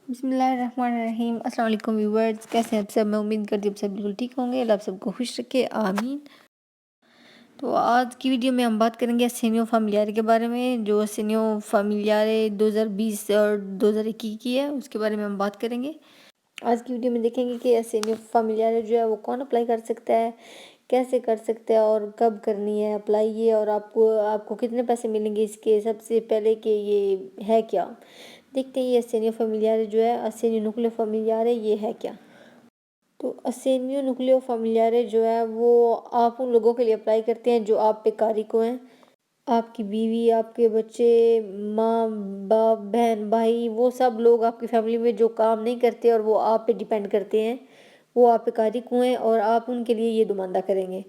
بسم اللہ الرحمن الرحیم۔ السلام علیکم ویورز، کیسے ہیں آپ سب؟ میں امید کرتی ہوں آپ سب بالکل ٹھیک ہوں گے۔ اللہ آپ سب کو خوش رکھے، آمین۔ تو آج کی ویڈیو میں ہم بات کریں گے اسینیو فیملیارے کے بارے میں، جو اسینیو فیملیارے 2020 اور 2021 کی ہے، اس کے بارے میں ہم بات کریں گے۔ آج کی ویڈیو میں دیکھیں گے کہ اسینیو فیملیارے جو ہے وہ کون اپلائی کر سکتا ہے، کیسے کر سکتا ہے اور کب کرنی ہے اپلائی یہ، اور آپ کو کتنے پیسے ملیں گے اس کے، سب سے پہلے کہ یہ ہے کیا۔ دیکھتے ہیں یہ اسینیو فیملیارے جو ہے، اسینیو نیوکلیو فیملیارے یہ ہے کیا۔ تو اسینیو نیوکلیو فیملیارے جو ہے وہ آپ ان لوگوں کے لیے اپلائی کرتے ہیں جو آپ پہ قاری کو ہیں، آپ کی بیوی، آپ کے بچے، ماں باپ، بہن بھائی، وہ سب لوگ آپ کی فیملی میں جو کام نہیں کرتے اور وہ آپ پہ ڈیپینڈ کرتے ہیں، وہ آپ پہ قاری کو ہیں اور آپ ان کے لیے یہ دوماندہ کریں گے۔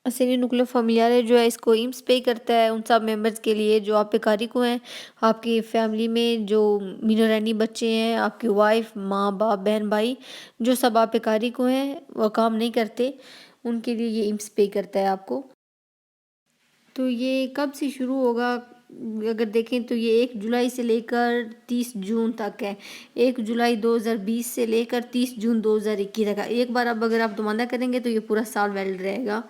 اسینیو نیوکلیو فیملیارے جو ہے اس کو ایمس پے کرتا ہے ان سب ممبرز کے لیے جو آپ پہ قاری کو ہیں، آپ کی فیملی میں جو مینورینی بچے ہیں، آپ کی وائف، ماں باپ، بہن بھائی، جو سب آپ پہ قاری کو ہیں، وہ کام نہیں کرتے، ان کے لیے یہ ایمس پے کرتا ہے آپ کو۔ تو یہ کب سے شروع ہوگا؟ اگر دیکھیں تو یہ 1 جولائی سے لے کر 30 جون تک ہے۔ 1 جولائی 2020 سے لے کر 30 جون 2021 تک ہے۔ ایک بار اب اگر آپ دوماندہ کریں گے تو یہ پورا سال ویلڈ رہے گا۔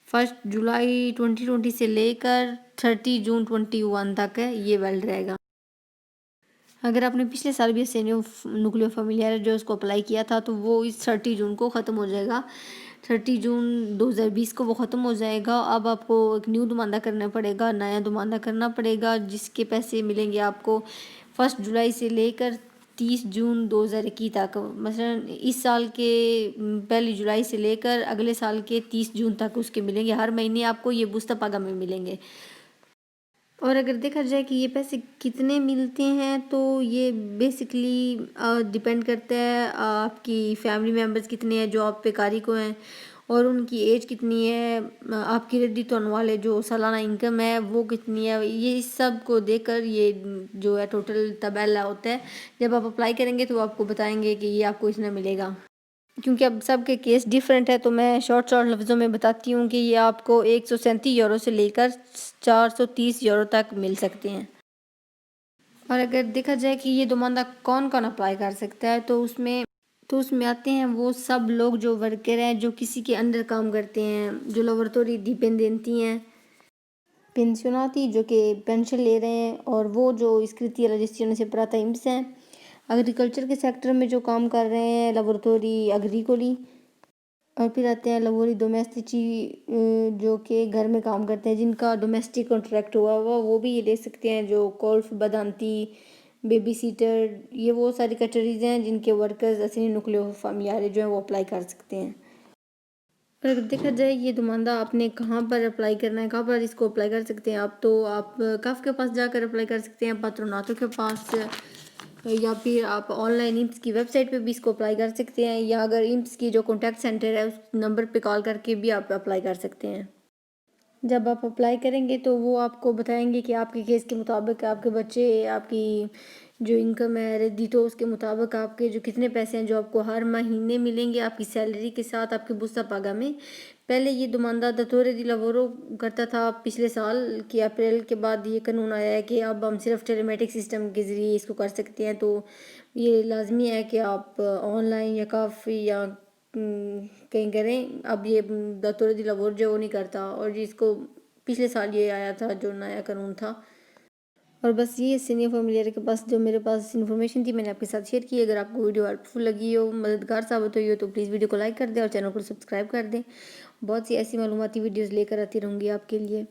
1 جولائی 2020 سے لے کر 30 جون 2021 تک ہے، یہ ویلڈ رہے گا۔ اگر آپ نے پچھلے سال بھی اسینیو نیوکلیو فیملیارے جو اس کو اپلائی کیا تھا تو وہ اس 30 جون کو ختم ہو جائے گا۔ 30 جون 2020 کو وہ ختم ہو جائے گا۔ اب آپ کو ایک نیو دوماندہ کرنا پڑے گا، نیا دوماندہ کرنا پڑے گا، جس کے پیسے ملیں گے آپ کو 1 جولائی سے لے کر 30 جون 2021 تک۔ مثلا اس سال کے 1 جولائی سے لے کر اگلے سال کے 30 جون تک اس کے ملیں گے۔ ہر مہینے آپ کو یہ بوستا پاگا میں ملیں گے۔ اور اگر دیکھا جائے کہ یہ پیسے کتنے ملتے ہیں تو یہ بیسکلی ڈیپینڈ کرتا ہے آپ کی فیملی ممبرز کتنے ہیں جو آپ پہ قاری کو ہیں، اور ان کی ایج کتنی ہے، آپ کی ردی ہونے والے جو سالانہ انکم ہے وہ کتنی ہے، یہ سب کو دیکھ کر یہ جو ہے ٹوٹل تبادلہ ہوتا ہے۔ جب آپ اپلائی کریں گے تو آپ کو بتائیں گے کہ یہ آپ کو اتنا ملے گا، کیونکہ اب سب کے کیس ڈیفرنٹ ہے، تو میں شارٹ لفظوں میں بتاتی ہوں کہ یہ آپ کو 137 یورو سے لے کر 430 یورو تک مل سکتے ہیں۔ اور اگر دیکھا جائے کہ یہ دوماندہ کون کون اپلائی کر سکتا ہے تو اس میں آتے ہیں وہ سب لوگ جو ورکر ہیں، جو کسی کے انڈر کام کرتے ہیں، جو لوورتوری ڈیپینڈنٹی ہیں، پینشناتی جو کہ پینشن لے رہے ہیں، اور وہ جو اسکرتی رجسٹریشن سے پراتا ایمس ہیں، ایگریکلچر کے سیکٹر میں جو کام کر رہے ہیں، لیبورٹوری اگریکولی، اور پھر آتے ہیں لیبوری ڈومیسٹیچی جو کہ گھر میں کام کرتے ہیں، جن کا ڈومیسٹک کانٹریکٹ ہوا وہ بھی یہ لے سکتے ہیں، جو کولف بدانتی، بیبی سیٹر، یہ وہ ساری کیٹیگریز ہیں جن کے ورکرز اسینیو نیوکلیو فیملیارے جو ہیں وہ اپلائی کر سکتے ہیں۔ اور اگر دیکھا جائے یہ دوماندہ آپ نے کہاں پر اپلائی کرنا ہے، کہاں پر اس کو اپلائی کر سکتے ہیں آپ، تو آپ کاف کے پاس جا کر اپلائی کر سکتے ہیں، پاتروناتو کے پاس، یا پھر آپ آن لائن ایمس کی ویب سائٹ پہ بھی اس کو اپلائی کر سکتے ہیں، یا اگر ایمس کی جو کانٹیکٹ سینٹر ہے اس نمبر پہ کال کر کے بھی آپ اپلائی کر سکتے ہیں۔ جب آپ اپلائی کریں گے تو وہ آپ کو بتائیں گے کہ آپ کے کیس کے مطابق آپ کے بچے، آپ کی جو انکم ہے ردی، تو اس کے مطابق آپ کے جو کتنے پیسے ہیں جو آپ کو ہر مہینے ملیں گے آپ کی سیلری کے ساتھ آپ کے بوستا پاگا میں۔ پہلے یہ دوماندہ دتورے دی لورو کرتا تھا، پچھلے سال کی اپریل کے بعد یہ قانون آیا ہے کہ اب ہم صرف ٹیلیمیٹک سسٹم کے ذریعے اس کو کر سکتے ہیں، تو یہ لازمی ہے کہ آپ آن لائن یا کافی یا کہیں کریں۔ اب یہ دتورے دی لور جو وہ نہیں کرتا، اور جس کو پچھلے سال یہ آیا تھا جو نیا قانون تھا۔ اور بس یہ اسینیو فیملیارے کے پاس جو میرے پاس انفارمیشن تھی میں نے آپ کے ساتھ شیئر کی۔ اگر آپ کو ویڈیو ہیلپفل لگی ہو، مددگار ثابت ہوئی ہو، تو پلیز ویڈیو کو لائک کر دیں اور چینل کو سبسکرائب کر دیں۔ بہت سی ایسی معلوماتی ویڈیوز لے کر آتی رہوں گی آپ کے لیے۔